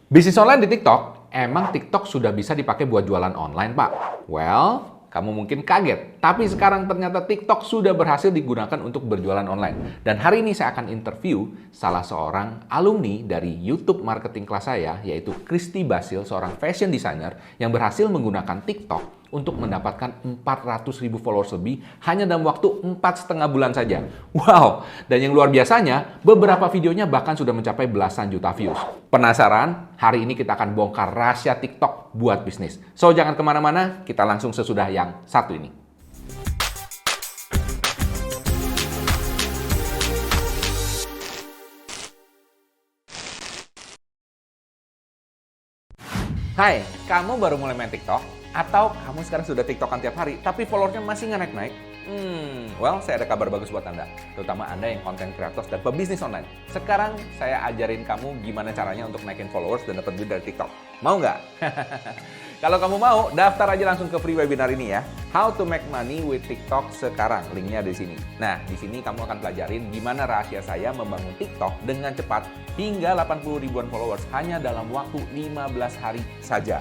Bisnis online di TikTok? Emang TikTok sudah bisa dipakai buat jualan online, Pak? Well, kamu mungkin kaget. Tapi sekarang ternyata TikTok sudah berhasil digunakan untuk berjualan online. Dan hari ini saya akan interview salah seorang alumni dari YouTube marketing kelas saya, yaitu Christy Basil, seorang fashion designer yang berhasil menggunakan TikTok untuk mendapatkan 400.000 followers lebih hanya dalam waktu 4,5 bulan saja. Wow! Dan yang luar biasanya, beberapa videonya bahkan sudah mencapai belasan juta views. Penasaran? Hari ini kita akan bongkar rahasia TikTok buat bisnis. So, jangan kemana-mana, kita langsung sesudah yang satu ini. Hai, kamu baru mulai main TikTok? Atau kamu sekarang sudah TikTokan tiap hari, tapi followersnya masih nggak naik-naik? Well, saya ada kabar bagus buat Anda. Terutama Anda yang content creators dan pebisnis online. Sekarang saya ajarin kamu gimana caranya untuk naikin followers dan dapat duit dari TikTok. Mau nggak? Kalau kamu mau, daftar aja langsung ke free webinar ini ya. How to make money with TikTok sekarang. Linknya di sini. Nah, di sini kamu akan pelajarin gimana rahasia saya membangun TikTok dengan cepat hingga 80 ribuan followers hanya dalam waktu 15 hari saja.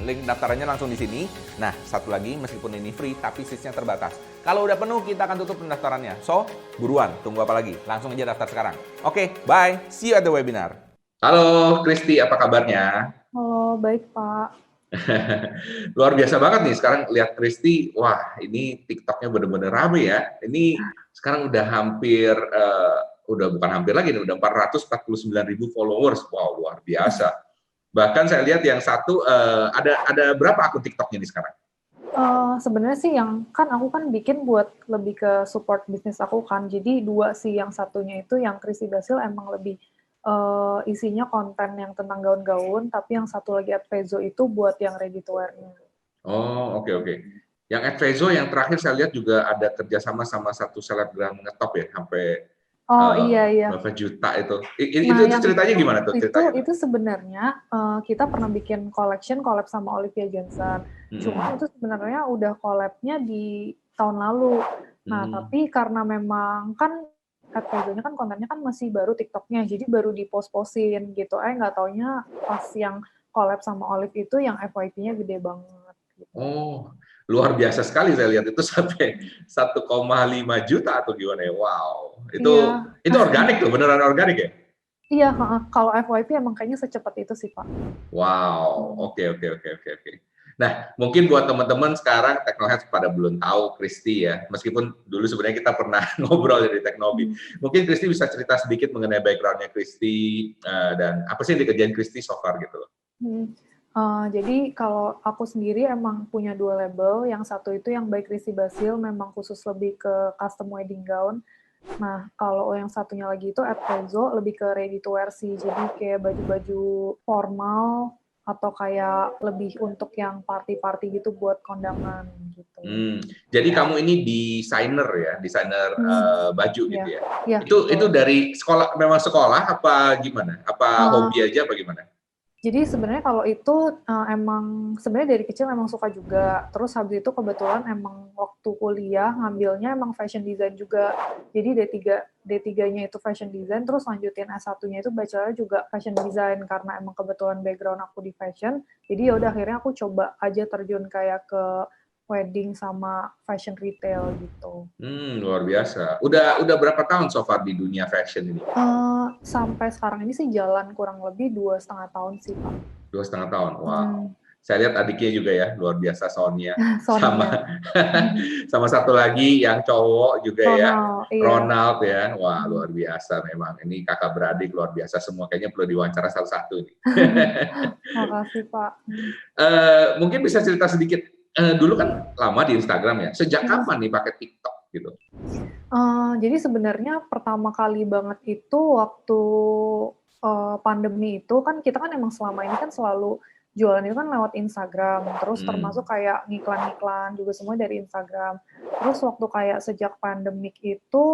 Link daftarannya langsung di sini. Nah, satu lagi, meskipun ini free, tapi seatnya terbatas. Kalau udah penuh, kita akan tutup pendaftarannya. So, buruan, tunggu apa lagi? Langsung aja daftar sekarang. Oke, bye. See you at the webinar. Halo, Christy, apa kabarnya? Oh, baik, Pak. Luar biasa banget nih sekarang lihat Christy, wah ini TikToknya bener-bener rame ya. Ini sekarang udah hampir, udah bukan hampir lagi nih, udah 449.000 followers. Wow, luar biasa. Bahkan saya lihat yang satu, ada berapa akun TikToknya nih sekarang? Sebenarnya sih yang kan aku kan bikin buat lebih ke support bisnis aku kan. Jadi dua sih, yang satunya itu yang Christy Basil emang lebih isinya konten yang tentang gaun-gaun, tapi yang satu lagi Advezo itu buat yang ready to wear-nya. Oh, oke oke. Yang Advezo yang terakhir saya lihat juga ada kerjasama sama satu selebgram ngetop ya, sampai Oh, iya iya. berapa juta itu. Nah, Itu yang ceritanya gimana tuh ceritanya tuh? itu sebenarnya kita pernah bikin collab sama Olivia Johnson. Cuma Mhm. itu sebenarnya udah collab-nya di tahun lalu. Nah, Hmm. tapi karena memang kan Advezo-nya kan kontennya kan masih baru TikTok-nya, jadi baru di-post-postin gitu. Nggak taunya pas yang collab sama Olive itu yang FYP-nya gede banget gitu. Oh, luar biasa sekali saya lihat itu sampai 1,5 juta atau gimana ya? Wow, Iya, itu organik tuh, beneran organik ya? iya, heeh. Kalau FYP emang kayaknya secepat itu sih, Pak. Wow, Mhm. oke oke oke oke oke. Nah, mungkin buat teman-teman sekarang Teknoheads pada belum tahu Christy ya, meskipun dulu sebenarnya kita pernah ngobrol dari Teknobi. Mhm. Mungkin Christy bisa cerita sedikit mengenai background-nya Christy, dan apa sih yang dikerjain Christy so far gitu loh? Mhm. Jadi kalau aku sendiri emang punya 2 label, yang satu itu yang by Christy Basil, memang khusus lebih ke custom wedding gown. Nah, kalau yang satunya lagi itu Advezo, lebih ke ready to wear sih, jadi kayak baju-baju formal atau kayak lebih untuk yang party-party gitu buat kondangan gitu. Jadi kamu ini desainer ya, desainer, Mmm, baju iya gitu ya? iya, Itu betul. dari sekolah, memang sekolah apa gimana? Apa hobi Eee aja apa gimana? Jadi sebenarnya kalau itu, emang sebenarnya dari kecil emang suka juga, terus habis itu kebetulan emang waktu kuliah ngambilnya emang fashion design juga. Jadi D3-nya itu fashion design, terus lanjutin S1-nya itu bachelor juga fashion design, karena emang kebetulan background aku di fashion, jadi ya udah akhirnya aku coba aja terjun kayak ke wedding sama fashion retail gitu. Luar biasa. Udah berapa tahun so far di dunia fashion ini? Sampai sekarang ini sih jalan kurang lebih 2,5 tahun sih, Pak. 2,5 tahun, wow. Mhm. Saya lihat adiknya juga ya, luar biasa Sonia. Sama Sonia. sama satu lagi yang cowok juga ya, Ronald, iya. Ronald ya. Wah, Mhm. luar biasa memang. Ini kakak beradik luar biasa semua. Kayaknya perlu diwawancara satu-satu nih. Makasih, Pak. Mhm. Mungkin bisa cerita sedikit, dulu kan lama di Instagram ya. Sejak Mhm. kapan nih pakai TikTok gitu? Jadi sebenarnya pertama kali banget itu waktu, pandemi itu kan kita kan emang selama ini kan selalu jualan itu kan lewat Instagram, terus termasuk Hmm. kayak ngiklan-ngiklan juga semua dari Instagram. Terus waktu kayak sejak pandemik itu,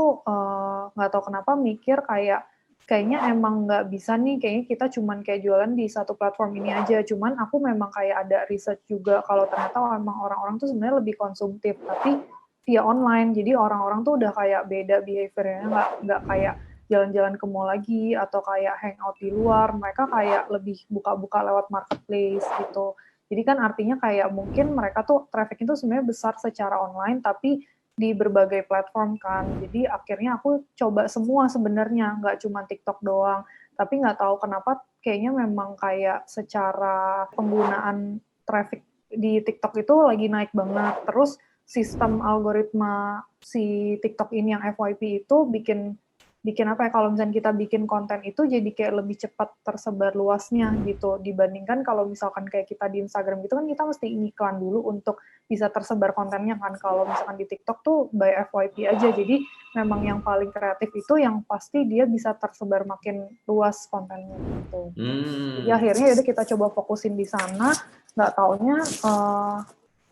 nggak tahu kenapa mikir kayak, kayaknya emang nggak bisa nih, kayaknya kita cuman kayak jualan di satu platform ini aja. Cuman aku memang kayak ada research juga kalau ternyata memang orang-orang tuh sebenarnya lebih konsumtif, tapi via online. Jadi orang-orang tuh udah kayak beda behavior-nya, nggak kayak jalan-jalan ke mall lagi atau kayak hangout di luar, mereka kayak lebih buka-buka lewat marketplace gitu. Jadi kan artinya kayak mungkin mereka tuh traffic itu sebenarnya besar secara online, tapi di berbagai platform kan. Jadi akhirnya aku coba semua sebenarnya, nggak cuma TikTok doang. Tapi nggak tahu kenapa kayaknya memang kayak secara penggunaan traffic di TikTok itu lagi naik banget. Terus sistem algoritma si TikTok ini yang FYP itu bikin bikin apa ya, kalau misalnya kita bikin konten itu jadi kayak lebih cepat tersebar luasnya gitu, dibandingkan kalau misalkan kayak kita di Instagram gitu kan kita mesti iklan dulu untuk bisa tersebar kontennya kan. Kalau misalkan di TikTok tuh by FYP aja, jadi memang yang paling kreatif itu yang pasti dia bisa tersebar makin luas kontennya gitu. Jadi akhirnya yaudah kita coba fokusin di sana, nggak taunya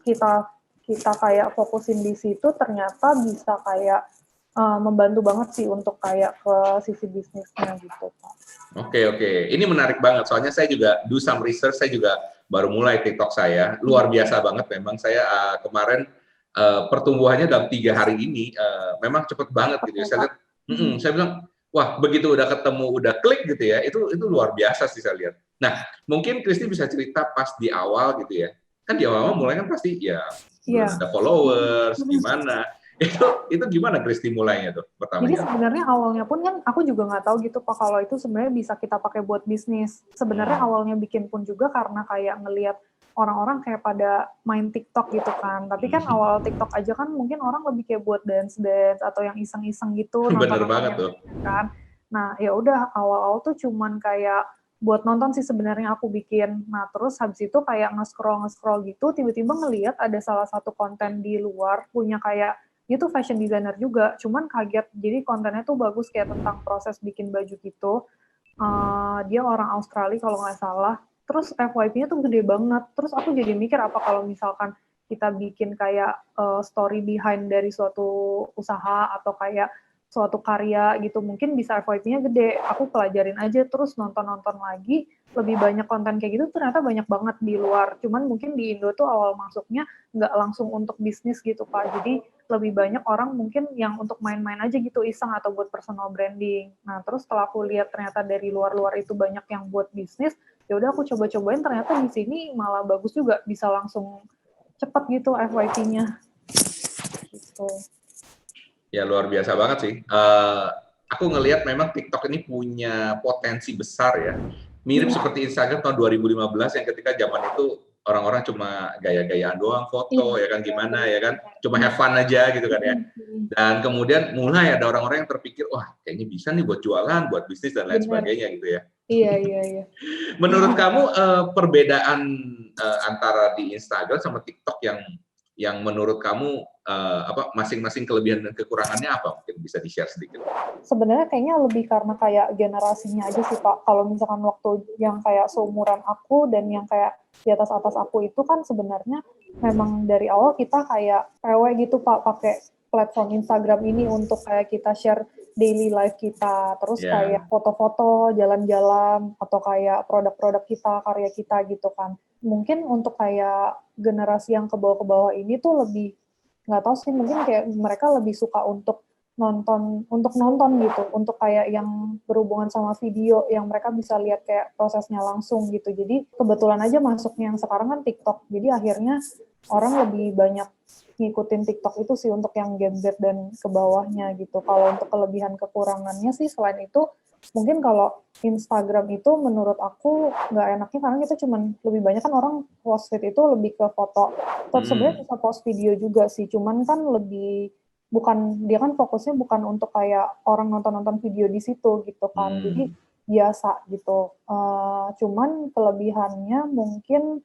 kita kita kayak fokusin di situ ternyata bisa kayak membantu banget sih untuk kayak ke sisi bisnisnya gitu, Pak. Oke. Ini menarik banget, soalnya saya juga do some research, saya juga baru mulai TikTok saya, luar biasa banget memang. Saya kemarin pertumbuhannya dalam 3 hari ini memang cepet banget gitu ya. Saya lihat, saya bilang, wah begitu udah ketemu, udah klik gitu ya, itu luar biasa sih saya lihat. Nah, mungkin Christy bisa cerita pas di awal gitu ya, kan di awal mulai kan pasti ya belum ada followers, gimana. Itu gimana Christy mulainya tuh pertamanya? Jadi sebenarnya awalnya pun kan aku juga nggak tahu gitu Pak kalau itu sebenarnya bisa kita pakai buat bisnis. Sebenarnya awalnya bikin pun juga karena kayak ngelihat orang-orang kayak pada main TikTok gitu kan. Tapi kan awal TikTok aja kan mungkin orang lebih kayak buat dance atau yang iseng-iseng gitu, Bener banget tuh. kan. Nah, ya udah awal-awal tuh cuman kayak buat nonton sih sebenarnya aku bikin. Nah, terus habis itu kayak nge-scroll gitu, tiba-tiba ngelihat ada salah satu konten di luar punya kayak dia tuh fashion designer juga, cuman kaget. Jadi kontennya tuh bagus kayak tentang proses bikin baju gitu. Dia orang Australia kalau nggak salah. Terus FYP-nya tuh gede banget. Terus aku jadi mikir apa kalau misalkan kita bikin kayak story behind dari suatu usaha atau kayak suatu karya gitu, mungkin bisa FYP-nya gede. Aku pelajarin aja, terus nonton-nonton lagi, lebih banyak konten kayak gitu ternyata banyak banget di luar. Cuman mungkin di Indo tuh awal masuknya nggak langsung untuk bisnis gitu Pak. Jadi lebih banyak orang mungkin yang untuk main-main aja gitu, iseng atau buat personal branding. Nah, terus setelah aku lihat ternyata dari luar-luar itu banyak yang buat bisnis, ya udah aku coba-cobain, ternyata di sini malah bagus juga, bisa langsung cepet gitu FYP-nya. Gitu. Ya luar biasa banget sih. Aku ngelihat memang TikTok ini punya potensi besar ya. Mirip seperti Instagram tahun 2015 yang ketika zaman itu orang-orang cuma gaya-gayaan doang, foto ya kan gimana ya kan, cuma have fun aja gitu kan ya. Dan kemudian mulai ada orang-orang yang terpikir, wah kayaknya bisa nih buat jualan, buat bisnis dan lain sebagainya gitu ya. Iya. Menurut kamu perbedaan antara di Instagram sama TikTok yang menurut kamu masing-masing kelebihan dan kekurangannya apa? Mungkin bisa di-share sedikit. Sebenarnya kayaknya lebih karena kayak generasinya aja sih Pak. Kalau misalkan waktu yang kayak seumuran aku dan yang kayak di atas-atas aku itu kan sebenarnya memang dari awal kita kayak PW gitu Pak, pakai platform Instagram ini untuk kayak kita share daily life kita, terus kayak foto-foto, jalan-jalan, atau kayak produk-produk kita, karya kita gitu kan. Mungkin untuk kayak generasi yang ke bawah ini tuh lebih, nggak tahu sih, mungkin kayak mereka lebih suka untuk nonton gitu, untuk kayak yang berhubungan sama video yang mereka bisa lihat kayak prosesnya langsung gitu. Jadi kebetulan aja masuknya yang sekarang kan TikTok, jadi akhirnya orang lebih banyak ngikutin TikTok itu sih untuk yang Gen Z dan ke bawahnya gitu. Kalau untuk kelebihan kekurangannya sih selain itu, mungkin kalau Instagram itu menurut aku nggak enaknya karena kita cuman lebih banyak kan orang post feed itu lebih ke foto. Tetap sebenarnya bisa post video juga sih, cuman kan lebih dia kan fokusnya bukan untuk kayak orang nonton video di situ gitu kan. Jadi biasa gitu. Cuman kelebihannya mungkin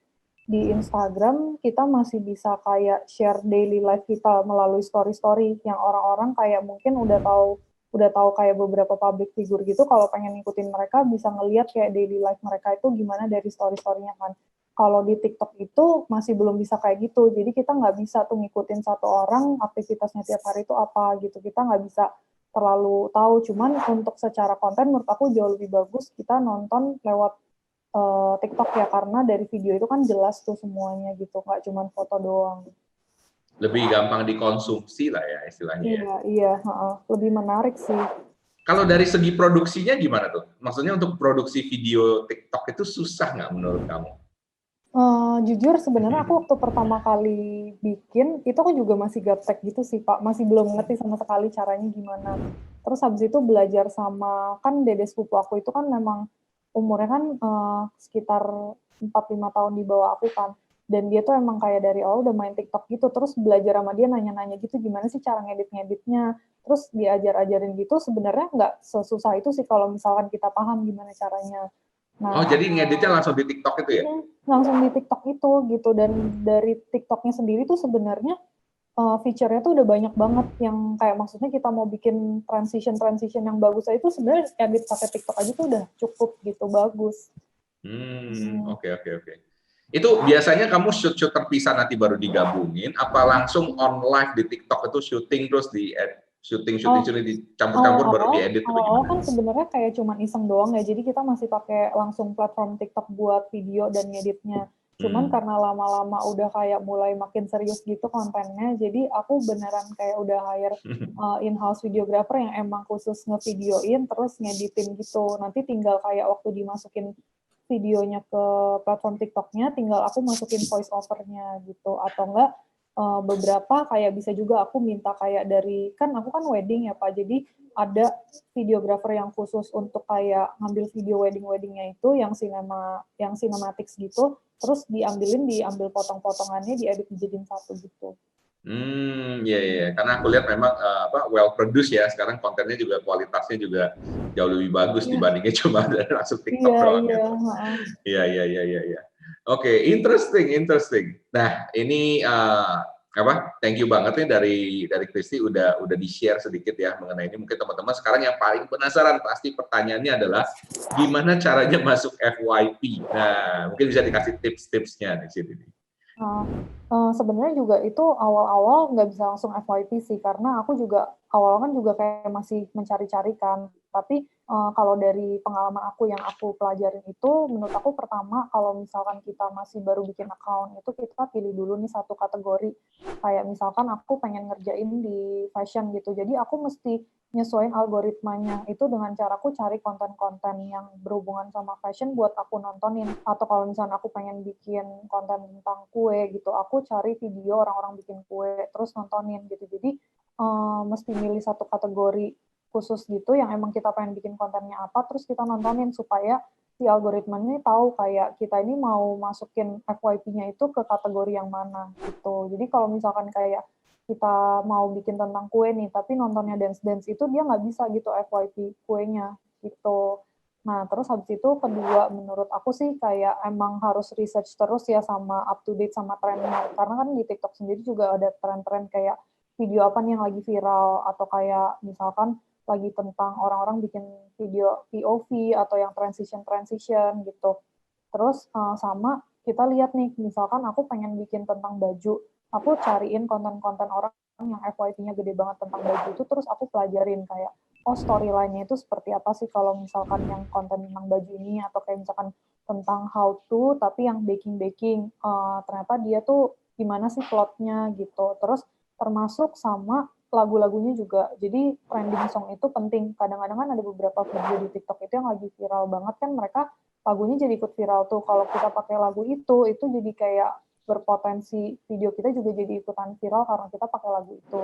di Instagram kita masih bisa kayak share daily life kita melalui story-story yang orang-orang kayak mungkin udah tahu kayak beberapa public figure gitu, kalau pengen ngikutin mereka bisa ngelihat kayak daily life mereka itu gimana dari story-storynya kan. Kalau di TikTok itu masih belum bisa kayak gitu, jadi kita nggak bisa tuh ngikutin satu orang aktivitasnya tiap hari itu apa gitu, kita nggak bisa terlalu tahu. Cuman untuk secara konten menurut aku jauh lebih bagus kita nonton lewat TikTok ya, karena dari video itu kan jelas tuh semuanya gitu, nggak cuma foto doang. Lebih gampang dikonsumsi lah ya istilahnya. Iya, lebih menarik sih. Kalau dari segi produksinya gimana tuh? Maksudnya untuk produksi video TikTok itu susah nggak menurut kamu? Jujur sebenarnya aku waktu pertama kali bikin, itu aku juga masih gaptek gitu sih Pak, masih belum ngerti sama sekali caranya gimana. Terus habis itu belajar sama, kan dede sepupu aku itu kan memang umurnya kan sekitar 4-5 tahun di bawah aku kan. Dan dia tuh emang kayak dari awal udah main TikTok gitu, terus belajar sama dia nanya-nanya gitu gimana sih cara ngedit-ngeditnya. Terus diajar-ajarin gitu sebenarnya nggak sesusah itu sih kalau misalkan kita paham gimana caranya. Oh, Nah, jadi ngeditnya langsung di TikTok itu ya? langsung di TikTok itu gitu, dan dari TikToknya sendiri tuh sebenarnya feature-nya tuh udah banyak banget yang kayak maksudnya kita mau bikin transition yang bagus aja itu sebenarnya edit pakai TikTok aja tuh udah cukup gitu bagus. Oke, oke, oke. Itu biasanya kamu shoot terpisah nanti baru digabungin, apa langsung on live di TikTok itu syuting terus di syuting Oh, dicampur-campur baru diedit atau awal-awal gimana? kan sebenarnya kayak cuman iseng doang ya, jadi kita masih pakai langsung platform TikTok buat video dan ngeditnya. Cuman Hmm. karena lama-lama udah kayak mulai makin serius gitu kontennya, jadi aku beneran kayak udah hire in-house videographer yang emang khusus ngevideoin terus ngeditin gitu. Nanti tinggal kayak waktu dimasukin videonya ke platform TikToknya, tinggal aku masukin voice overnya gitu. Atau enggak beberapa kayak bisa juga aku minta kayak dari, kan aku kan wedding ya Pak, jadi ada videographer yang khusus untuk kayak ngambil video weddingnya itu yang cinematics gitu, terus diambil potong-potongannya, diedit dijadiin satu gitu. Iya, iya. Karena aku lihat memang well produced ya. Sekarang kontennya juga kualitasnya juga jauh lebih bagus Iya, dibandingnya cuma langsung TikTok iya, doang iya. gitu. Iya, iya, iya, iya, iya. Oke, interesting, interesting. Nah, ini Thank you banget nih dari Kristi udah di-share sedikit ya mengenai ini. Mungkin teman-teman sekarang yang paling penasaran pasti pertanyaannya adalah gimana caranya masuk FYP. Nah, mungkin bisa dikasih tips-tipsnya di sini. Nah, sebenarnya juga itu awal-awal nggak bisa langsung FYP sih, karena aku juga awal kan juga kayak masih mencari-cari kan. Tapi kalau dari pengalaman aku yang aku pelajarin itu, menurut aku pertama kalau misalkan kita masih baru bikin account itu kita pilih dulu nih satu kategori. Kayak misalkan aku pengen ngerjain di fashion gitu, jadi aku mesti nyesuaiin algoritmanya itu dengan caraku cari konten-konten yang berhubungan sama fashion buat aku nontonin. Atau kalau misalnya aku pengen bikin konten tentang kue gitu, aku cari video orang-orang bikin kue terus nontonin gitu. Jadi mesti milih satu kategori khusus gitu yang emang kita pengen bikin kontennya apa, terus kita nontonin supaya si algoritma ini tahu kayak kita ini mau masukin FYP-nya itu ke kategori yang mana gitu. Jadi kalau misalkan kayak kita mau bikin tentang kue nih, tapi nontonnya dance-dance itu dia nggak bisa gitu FYP kuenya gitu. Nah, terus habis itu kedua menurut aku sih kayak emang harus research terus ya sama up to date sama trennya. Karena kan di TikTok sendiri juga ada tren-tren kayak video apa nih yang lagi viral atau kayak misalkan lagi tentang orang-orang bikin video POV atau yang transition gitu. Terus sama kita lihat nih, misalkan aku pengen bikin tentang baju, aku cariin konten-konten orang yang FYP-nya gede banget tentang baju itu, terus aku pelajarin kayak, oh storyline-nya itu seperti apa sih kalau misalkan yang konten tentang baju ini, atau kayak misalkan tentang how to, tapi yang baking-baking, ternyata dia tuh gimana sih plotnya gitu. Terus termasuk sama lagu-lagunya juga. Jadi trending song itu penting. Kadang-kadang kan ada beberapa video di TikTok itu yang lagi viral banget kan, mereka lagunya jadi ikut viral tuh. Kalau kita pakai lagu itu jadi kayak berpotensi video kita juga jadi ikutan viral karena kita pakai lagu itu.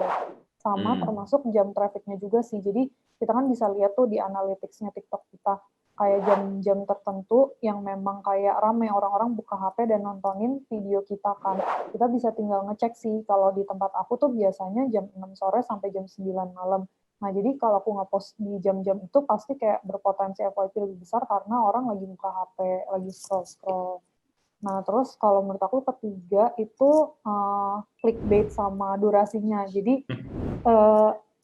Sama termasuk jam trafficnya juga sih. Jadi kita kan bisa lihat tuh di analytics-nya TikTok kita kayak jam-jam tertentu yang memang kayak rame orang-orang buka HP dan nontonin video kita kan. Kita bisa tinggal ngecek sih, kalau di tempat aku tuh biasanya jam 6 sore sampai jam 9 malam. Nah, jadi kalau aku nge-post di jam-jam itu pasti kayak berpotensi FYP lebih besar karena orang lagi buka HP, lagi scroll-scroll. Nah, terus kalau menurut aku ketiga itu clickbait sama durasinya. Jadi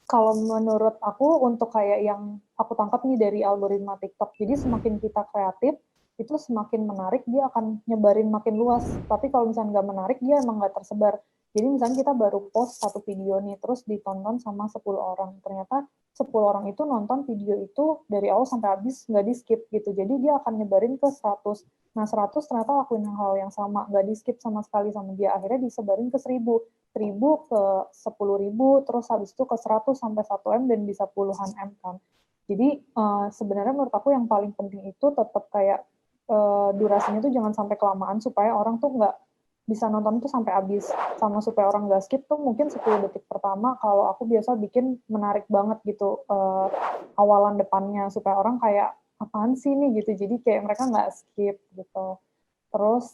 kalau menurut aku untuk kayak yang aku tangkap nih dari algoritma TikTok, jadi semakin kita kreatif, itu semakin menarik, dia akan nyebarin makin luas. Tapi kalau misalnya nggak menarik, dia emang nggak tersebar. Jadi misalnya kita baru post satu video nih, terus ditonton sama 10 orang. Ternyata 10 orang itu nonton video itu dari awal sampai habis, nggak di-skip gitu. Jadi dia akan nyebarin ke 100. Nah, 100 ternyata lakuin hal yang sama, nggak di-skip sama sekali sama dia. Akhirnya disebarin ke 1000. 1000 ke 10.000, terus habis itu ke 100 sampai 1 M dan bisa puluhan M kan. Jadi sebenarnya menurut aku yang paling penting itu tetap kayak durasinya tuh jangan sampai kelamaan supaya orang tuh nggak bisa nonton tuh sampai habis. Sama supaya orang nggak skip tuh mungkin 10 detik pertama kalau aku biasa bikin menarik banget gitu awalan depannya supaya orang kayak apaan sih nih gitu. Jadi kayak mereka nggak skip gitu. Terus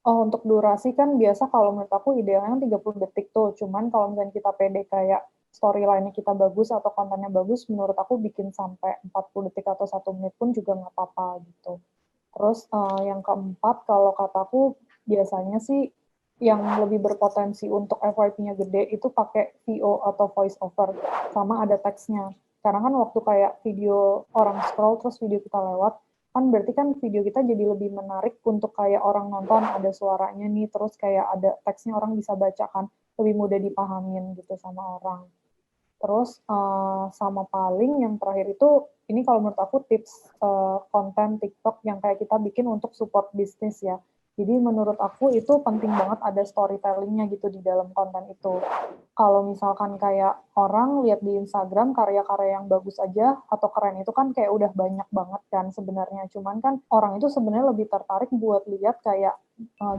untuk durasi kan biasa kalau menurut aku idealnya 30 detik tuh. Cuman kalau misalnya kita pede kayak storyline-nya kita bagus atau kontennya bagus, menurut aku bikin sampai 40 detik atau 1 menit pun juga nggak apa-apa gitu. Terus yang keempat, kalau kataku biasanya sih yang lebih berpotensi untuk FYP-nya gede itu pakai VO atau voice over, sama ada teksnya. Karena kan waktu kayak video orang scroll terus video kita lewat, kan berarti kan video kita jadi lebih menarik untuk kayak orang nonton, ada suaranya nih, terus kayak ada teksnya orang bisa baca kan, lebih mudah dipahamin gitu sama orang. Terus sama paling yang terakhir itu, ini kalau menurut aku tips konten TikTok yang kayak kita bikin untuk support bisnis ya. Jadi menurut aku itu penting banget ada storytelling-nya gitu di dalam konten itu. Kalau misalkan kayak orang lihat di Instagram karya-karya yang bagus aja atau keren itu kan kayak udah banyak banget kan sebenarnya. Cuman kan orang itu sebenarnya lebih tertarik buat lihat kayak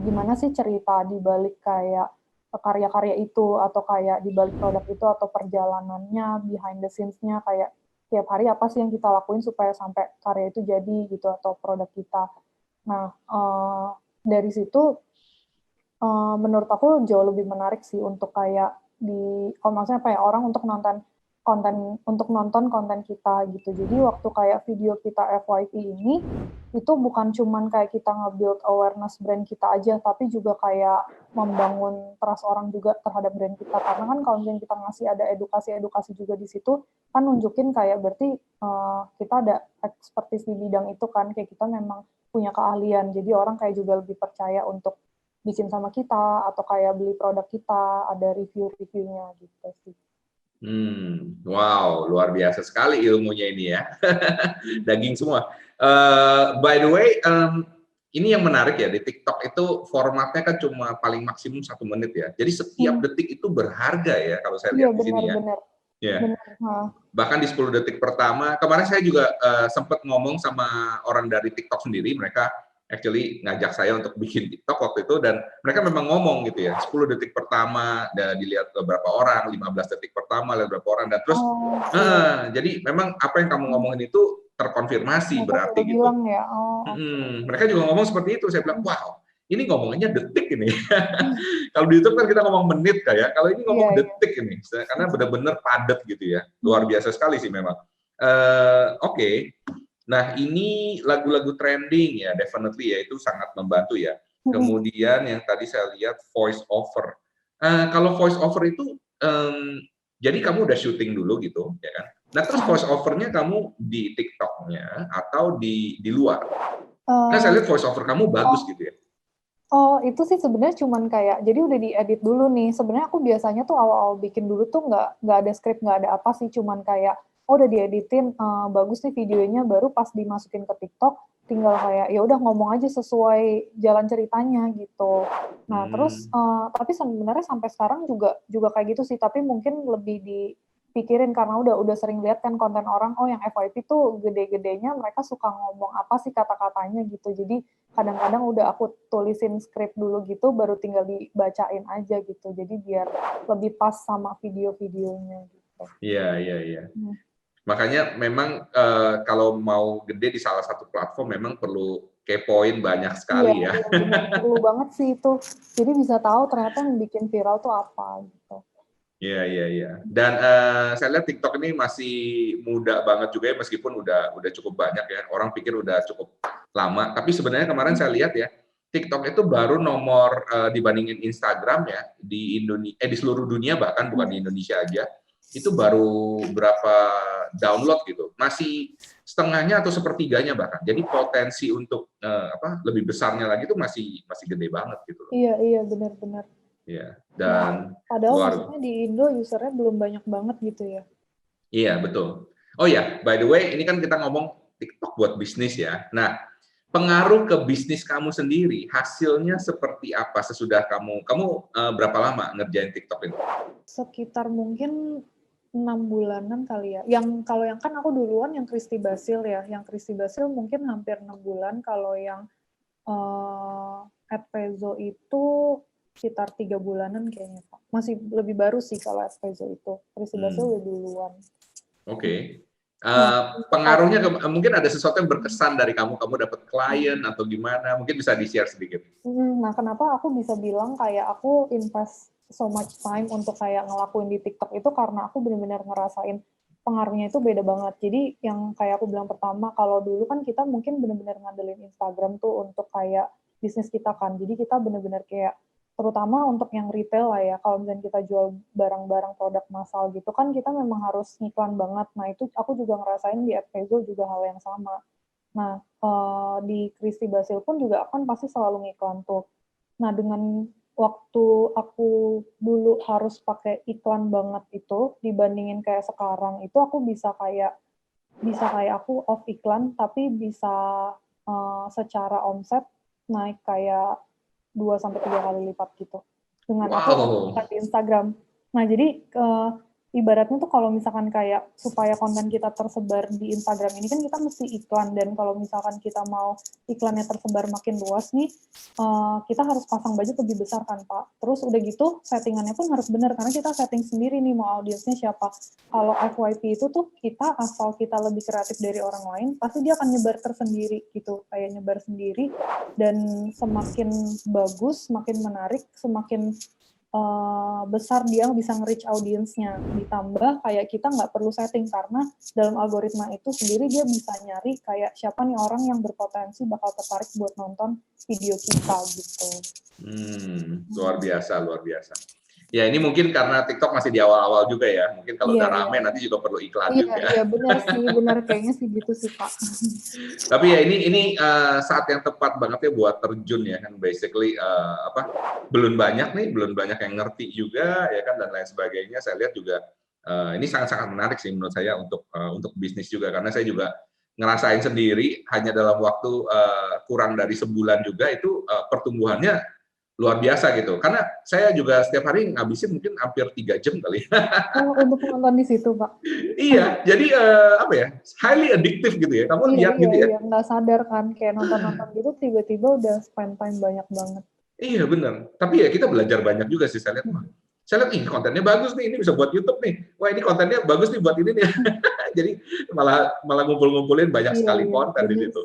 gimana sih cerita di balik kayak karya-karya itu atau kayak di balik produk itu atau perjalanannya, behind the scenes-nya kayak tiap hari apa sih yang kita lakuin supaya sampai karya itu jadi gitu atau produk kita. Nah, dari situ menurut aku jauh lebih menarik sih untuk kayak maksudnya apa ya, orang untuk nonton konten kita gitu. Jadi waktu kayak video kita FYP ini itu bukan cuman kayak kita nge-build awareness brand kita aja, tapi juga kayak membangun trust orang juga terhadap brand kita. Karena kan kalau misalnya kita ngasih ada edukasi-edukasi juga di situ, kan nunjukin kayak berarti kita ada expertise di bidang itu kan, kayak kita memang punya keahlian. Jadi orang kayak juga lebih percaya untuk bikin sama kita atau kayak beli produk kita, ada review-reviewnya gitu sih. Wow, luar biasa sekali ilmunya ini ya. Daging semua. By the way, ini yang menarik ya, di TikTok itu formatnya kan cuma paling maksimum 1 menit ya. Jadi setiap detik itu berharga ya kalau saya Iya lihat di sini ya. benar-benar. Ya. Benar. Bahkan di 10 detik pertama, kemarin saya juga sempat ngomong sama orang dari TikTok sendiri, mereka actually ngajak saya untuk bikin TikTok waktu itu, dan mereka memang ngomong gitu ya, 10 detik pertama, dan dilihat beberapa orang, 15 detik pertama, lihat beberapa orang, dan terus, jadi memang apa yang kamu ngomongin itu terkonfirmasi Mereka berarti juga gitu. bilang ya, Mereka juga ngomong seperti itu, saya bilang, wow, ini ngomongannya detik ini. Kalau di YouTube kan kita ngomong menit kayak, kalau ini ngomong detik ini, karena benar-benar padat gitu ya, luar biasa sekali sih memang. Oke. Nah, ini lagu-lagu trending ya, definitely ya, itu sangat membantu ya. Kemudian yang tadi saya lihat voice over. Kalau voice over itu, jadi kamu udah syuting dulu gitu, ya kan? Nah, terus voice over-nya kamu di TikTok-nya atau di luar? Nah, saya lihat voice over kamu bagus gitu ya. Oh, itu sih sebenarnya cuman kayak, jadi udah diedit dulu nih. Sebenarnya aku biasanya tuh awal-awal bikin dulu tuh nggak ada skrip, nggak ada apa sih, cuman kayak, udah dieditin, bagus nih videonya, baru pas dimasukin ke TikTok, tinggal kayak, ya udah ngomong aja sesuai jalan ceritanya gitu. Nah, terus, tapi sebenarnya sampai sekarang juga kayak gitu sih, tapi mungkin lebih dipikirin karena udah sering lihat kan konten orang, yang FYP tuh gede-gedenya mereka suka ngomong apa sih kata-katanya gitu. Jadi kadang-kadang udah aku tulisin skrip dulu gitu, baru tinggal dibacain aja gitu. Jadi biar lebih pas sama video-videonya gitu. Iya. Makanya memang kalau mau gede di salah satu platform memang perlu kepoin banyak sekali ya. Iya, perlu banget sih itu. Jadi bisa tahu ternyata yang bikin viral tuh apa gitu. Iya. Dan saya lihat TikTok ini masih muda banget juga ya, meskipun udah cukup banyak ya. Orang pikir udah cukup lama, tapi sebenarnya kemarin saya lihat ya, TikTok itu baru nomor dibandingin Instagram ya di Indonesia, di seluruh dunia, bahkan bukan di Indonesia aja. Itu baru berapa download gitu, masih setengahnya atau sepertiganya bahkan. Jadi potensi untuk lebih besarnya lagi itu masih gede banget gitu loh. Iya benar-benar. Iya. Dan padahal maksudnya di Indo usernya belum banyak banget gitu ya. Iya betul. Oh ya, by the way, ini kan kita ngomong TikTok buat bisnis ya. Nah, pengaruh ke bisnis kamu sendiri, hasilnya seperti apa sesudah kamu berapa lama ngerjain TikTok ini? Sekitar mungkin 6 bulanan kali ya. Kalau yang kan aku duluan yang Christy Basil ya. Yang Christy Basil mungkin hampir 6 bulan. Kalau yang at Pezzo itu sekitar 3 bulanan kayaknya, Pak. Masih lebih baru sih kalau at Pezzo itu. Christy Basil udah duluan. Oke. Nah, Pengaruhnya mungkin ada sesuatu yang berkesan dari kamu dapat klien atau gimana? Mungkin bisa di-share sedikit. Nah, kenapa aku bisa bilang kayak aku invest so much time untuk kayak ngelakuin di TikTok itu karena aku benar-benar ngerasain pengaruhnya itu beda banget. Jadi yang kayak aku bilang pertama, kalau dulu kan kita mungkin benar-benar ngandelin Instagram tuh untuk kayak bisnis kita kan. Jadi kita benar-benar kayak, terutama untuk yang retail lah ya, kalau misalnya kita jual barang-barang produk massal gitu kan kita memang harus ngiklan banget. Nah itu aku juga ngerasain di Pezzo juga hal yang sama. Nah di Christy Basil pun juga kan pasti selalu ngiklan tuh. Nah dengan waktu aku dulu harus pakai iklan banget itu dibandingin kayak sekarang itu aku bisa kayak aku off iklan tapi bisa secara omset naik kayak 2-3 kali lipat gitu dengan aku iklan di Instagram. Nah jadi ibaratnya tuh kalau misalkan kayak supaya konten kita tersebar di Instagram ini kan kita mesti iklan, dan kalau misalkan kita mau iklannya tersebar makin luas nih, kita harus pasang budget lebih besar kan Pak. Terus udah gitu settingannya pun harus benar karena kita setting sendiri nih mau audiensnya siapa. Kalau FYP itu tuh kita asal kita lebih kreatif dari orang lain pasti dia akan nyebar tersendiri gitu, kayak nyebar sendiri, dan semakin bagus, semakin menarik, semakin besar dia bisa nge-reach audiensnya. Ditambah kayak kita nggak perlu setting karena dalam algoritma itu sendiri dia bisa nyari kayak siapa nih orang yang berpotensi bakal tertarik buat nonton video kita gitu. Luar biasa, luar biasa. Ya ini mungkin karena TikTok masih di awal-awal juga ya. Mungkin kalau udah rame nanti juga perlu iklan juga. Iya benar sih, benar kayaknya sih gitu sih Pak. Tapi ya ini saat yang tepat banget ya buat terjun ya kan, basically belum banyak yang ngerti juga ya kan, dan lain sebagainya. Saya lihat juga ini sangat-sangat menarik sih menurut saya untuk bisnis juga, karena saya juga ngerasain sendiri hanya dalam waktu kurang dari sebulan juga itu pertumbuhannya luar biasa gitu. Karena saya juga setiap hari ngabisin mungkin hampir 3 jam kali. Untuk nonton di situ, Pak. Iya, jadi highly addictive gitu ya. Kamu lihat gitu ya. Iya, nggak sadar kan, kayak nonton-nonton gitu tiba-tiba udah spend time banyak banget. Iya benar. Tapi ya kita belajar banyak juga sih, saya lihat. Saya lihat kontennya bagus nih, ini bisa buat YouTube nih. Wah ini kontennya bagus nih buat ini nih. Jadi malah ngumpul-ngumpulin banyak sekali konten di situ.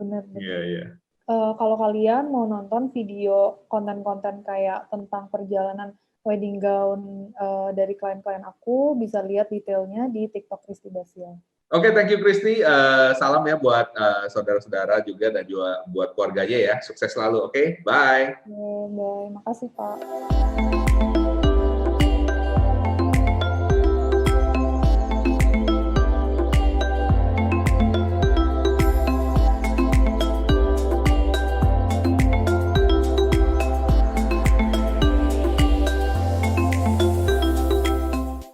Benar. Iya. Kalau kalian mau nonton video konten-konten kayak tentang perjalanan wedding gown dari klien-klien aku, bisa lihat detailnya di TikTok Christy Basil. Oke, thank you Christy. Salam ya buat saudara-saudara juga dan juga buat keluarganya ya. Sukses selalu. Oke, bye. Bye. Makasih Pak.